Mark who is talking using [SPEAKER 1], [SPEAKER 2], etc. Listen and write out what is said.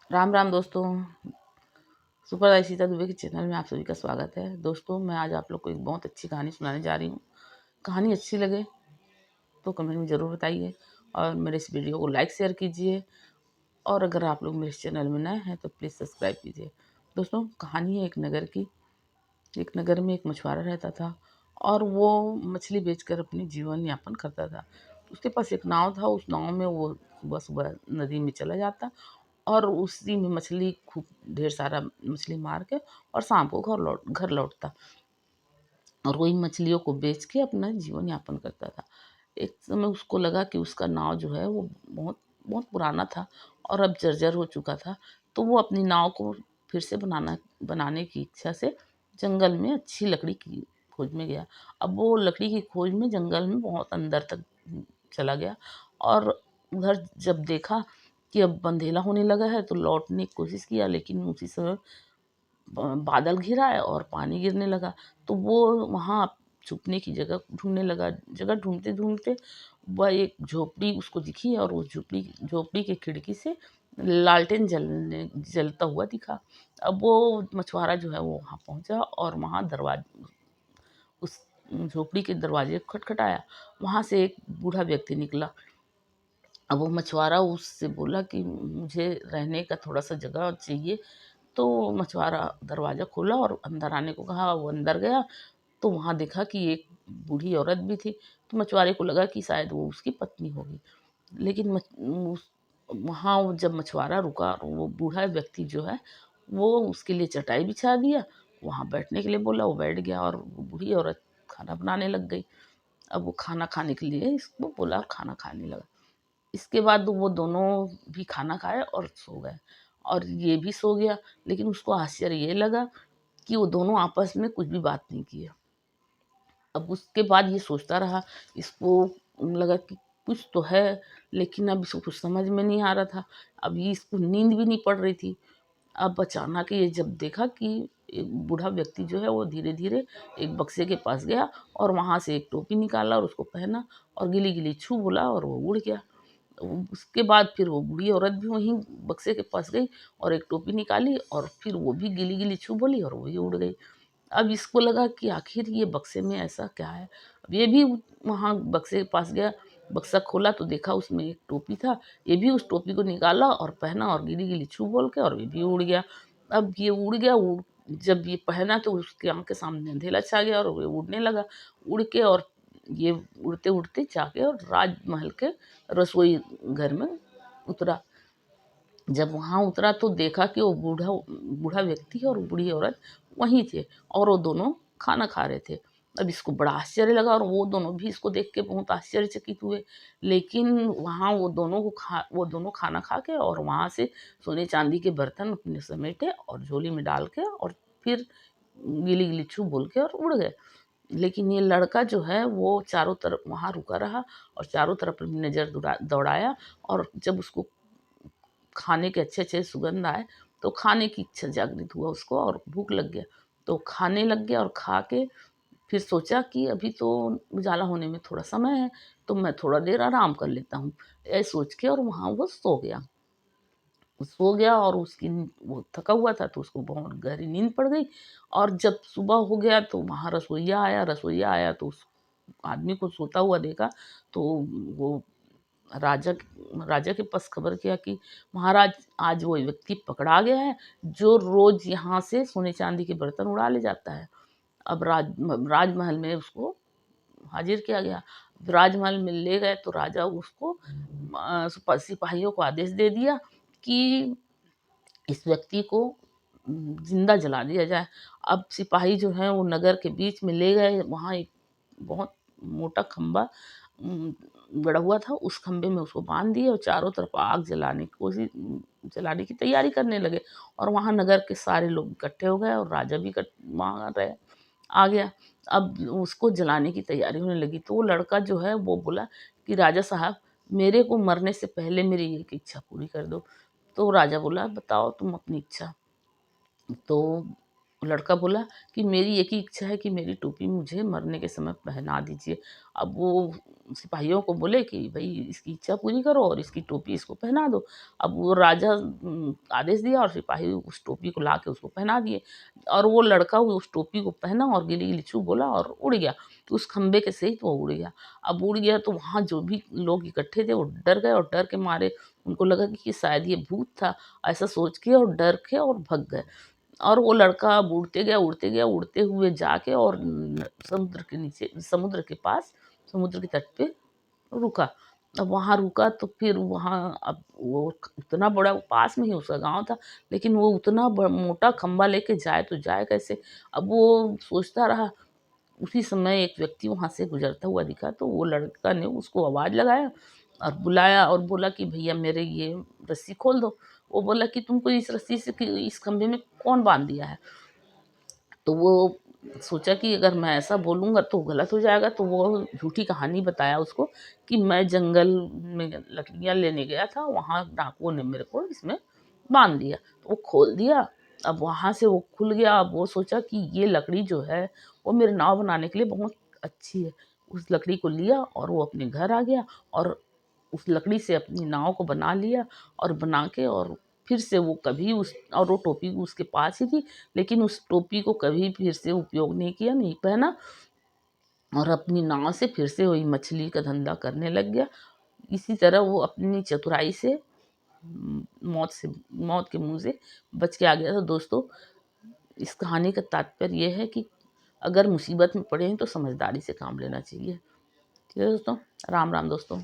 [SPEAKER 1] राम राम दोस्तों। सुपर सीता दुबे के चैनल में आप सभी का स्वागत है। दोस्तों, मैं आज आप लोग को एक बहुत अच्छी कहानी सुनाने जा रही हूँ। कहानी अच्छी लगे तो कमेंट में ज़रूर बताइए और मेरे इस वीडियो को लाइक शेयर कीजिए। और अगर आप लोग मेरे चैनल में नए हैं तो प्लीज़ सब्सक्राइब कीजिए। दोस्तों, कहानी है एक नगर की। एक नगर में एक मछुआरा रहता था और वो मछली बेचकर अपनी जीवन यापन करता था। उसके पास एक नाव था। उस नाव में वो सुबह सुबह नदी में चला जाता और उसी में मछली खूब ढेर सारा मछली मार के और शाम को घर लौटता और वही मछलियों को बेच के अपना जीवन यापन करता था। एक समय उसको लगा कि उसका नाव जो है वो बहुत बहुत पुराना था और अब जर्जर हो चुका था। तो वो अपनी नाव को फिर से बनाने की इच्छा से जंगल में अच्छी लकड़ी की खोज में गया। अब वो लकड़ी की खोज में जंगल में बहुत अंदर तक चला गया और उधर जब देखा कि अब अंधेरा होने लगा है तो लौटने की कोशिश किया, लेकिन उसी समय बादल घिरा है और पानी गिरने लगा। तो वो वहाँ छुपने की जगह ढूंढने लगा। जगह ढूंढते ढूंढते वह एक झोपड़ी उसको दिखी और वो झोपड़ी के खिड़की से लालटेन जलता हुआ दिखा। अब वो मछुआरा जो है वो वहाँ पहुँचा और वहाँ दरवाजे उस झोपड़ी के दरवाजे को खटखटाया। वहाँ से एक बूढ़ा व्यक्ति निकला। अब वो मछुआरा उससे बोला कि मुझे रहने का थोड़ा सा जगह चाहिए। तो मछुआरा दरवाज़ा खोला और अंदर आने को कहा। वो अंदर गया तो वहाँ देखा कि एक बूढ़ी औरत भी थी। तो मछुआरे को लगा कि शायद वो उसकी पत्नी होगी। लेकिन वहाँ जब मछुआरा रुका वो बूढ़ा व्यक्ति जो है वो उसके लिए चटाई बिछा दिया, वहाँ बैठने के लिए बोला। वो बैठ गया और वो बूढ़ी औरत खाना बनाने लग गई। अब वो खाना खाने के लिए इसको बोला और खाना खाने लगा। इसके बाद वो दोनों भी खाना खाए और सो गए और ये भी सो गया। लेकिन उसको आश्चर्य ये लगा कि वो दोनों आपस में कुछ भी बात नहीं किए। अब उसके बाद ये सोचता रहा। इसको लगा कि कुछ तो है, लेकिन अब इसको कुछ समझ में नहीं आ रहा था। अब ये इसको नींद भी नहीं पड़ रही थी। अब अचानक ये जब देखा कि एक बूढ़ा व्यक्ति जो है वो धीरे धीरे एक बक्से के पास गया और वहाँ से एक टोपी निकाला और उसको पहना और गिली गिली छू बोला और वो उड़ गया। उसके बाद फिर वो बूढ़ी औरत भी वहीं बक्से के पास गई और एक टोपी निकाली और फिर वो भी गिली गिली छू बोली और वही उड़ गई। अब इसको लगा कि आखिर ये बक्से में ऐसा क्या है। अब ये भी वहाँ बक्से के पास गया। बक्सा खोला तो देखा उसमें एक टोपी था। ये भी उस टोपी को निकाला और पहना और गिली गिली छू बोल के और ये भी उड़ गया। अब ये उड़ गया। जब ये पहना तो उसकी आँख के सामने अंधेरा छा गया और वो उड़ने लगा। उड़ के और ये उड़ते उड़ते जाके और राजमहल के रसोई घर में उतरा। जब वहाँ उतरा तो देखा कि वो बूढ़ा बूढ़ा व्यक्ति और बूढ़ी औरत वहीं थे और वो दोनों खाना खा रहे थे। अब इसको बड़ा आश्चर्य लगा और वो दोनों भी इसको देख के बहुत आश्चर्यचकित हुए। लेकिन वहाँ वो दोनों खाना खा के और वहाँ से सोने चांदी के बर्तन अपने समेटे और झोली में डाल के और फिर गिली गिली छू बोल के और उड़ गए। लेकिन ये लड़का जो है वो चारों तरफ वहाँ रुका रहा और चारों तरफ अपनी नज़र दौड़ाया। और जब उसको खाने के अच्छे-अच्छे सुगंध आए, तो खाने की इच्छा जागृत हुआ उसको और भूख लग गया। तो खाने लग गया और खा के फिर सोचा कि अभी तो उजाला होने में थोड़ा समय है, तो मैं थोड़ा देर आराम कर लेता हूँ। ये सोच के और वहाँ वो सो गया। सो गया और वो थका हुआ था तो उसको बहुत गहरी नींद पड़ गई। और जब सुबह हो गया तो वहाँ रसोइया आया तो उस आदमी को सोता हुआ देखा। तो वो राजा राजा के पास खबर किया कि महाराज, आज वो व्यक्ति पकड़ा गया है जो रोज यहाँ से सोने चांदी के बर्तन उड़ा ले जाता है। अब राजमहल में उसको हाजिर किया गया। राजमहल में ले गए तो राजा उसको सिपाहियों को आदेश दे दिया कि इस व्यक्ति को जिंदा जला दिया जाए। अब सिपाही जो है वो नगर के बीच में ले गए। वहाँ एक बहुत मोटा खंबा गड़ा हुआ था। उस खंबे में उसको बांध दिए और चारों तरफ आग जलाने की तैयारी करने लगे। और वहाँ नगर के सारे लोग इकट्ठे हो गए और राजा भी वहाँ रहे आ गया। अब उसको जलाने की तैयारी होने लगी तो वो लड़का जो है वो बोला कि राजा साहब, मेरे को मरने से पहले मेरी एक इच्छा पूरी कर दो। तो राजा बोला, बताओ तुम अपनी इच्छा। तो लड़का बोला कि मेरी एक ही इच्छा है कि मेरी टोपी मुझे मरने के समय पहना दीजिए। अब वो सिपाहियों को बोले कि भई इसकी इच्छा पूरी करो और इसकी टोपी इसको पहना दो। अब वो राजा आदेश दिया और सिपाही उस टोपी को लाके उसको पहना दिए और वो लड़का उस टोपी को पहना और गिली-गिली बोला और उड़ गया। तो उस खंबे के सहित वो उड़ गया। अब उड़ गया तो वहाँ जो भी लोग इकट्ठे थे वो डर गए और डर के मारे उनको लगा कि शायद ये भूत था, ऐसा सोच के और डर के और भग गए। और वो लड़का अब उड़ते गया, उड़ते गया, उड़ते हुए जाके और समुद्र के नीचे समुद्र के पास, समुद्र के तट पे रुका। अब वहाँ रुका तो फिर वहाँ अब वो उतना बड़ा पास में ही उसका गाँव था, लेकिन वो उतना मोटा खंबा लेके जाए तो जाए कैसे? अब वो सोचता रहा। उसी समय एक व्यक्ति वहाँ से गुज़रता हुआ दिखा तो वो लड़का ने उसको आवाज़ लगाया और बुलाया और बोला कि भैया मेरे ये रस्सी खोल दो। वो बोला कि तुमको इस रस्सी से इस खंभे में कौन बाँध दिया है? तो वो सोचा कि अगर मैं ऐसा बोलूँगा तो गलत हो जाएगा, तो वो झूठी कहानी बताया उसको कि मैं जंगल में लकड़ियाँ लेने गया था, वहाँ डाकुओं ने मेरे को इसमें बाँध दिया। तो वो खोल दिया, अब वहाँ से वो खुल गया। अब वो सोचा कि ये लकड़ी जो है, वो मेरे नाव बनाने के लिए बहुत अच्छी है। उस लकड़ी को लिया और वो अपने घर आ गया और उस लकड़ी से अपनी नाव को बना लिया और बना के और फिर से वो कभी उस और वो टोपी उसके पास ही थी, लेकिन उस टोपी को कभी फिर से उपयोग नहीं किया, नहीं पहना और अपनी नाव से फिर से वही मछली का धंधा करने लग गया। इसी तरह वो अपनी चतुराई से मौत के मुँह से बच के आ गया था। दोस्तों, इस कहानी का तात्पर्य ये है कि अगर मुसीबत में पड़े हैं तो समझदारी से काम लेना चाहिए। ठीक है दोस्तों, राम राम दोस्तों।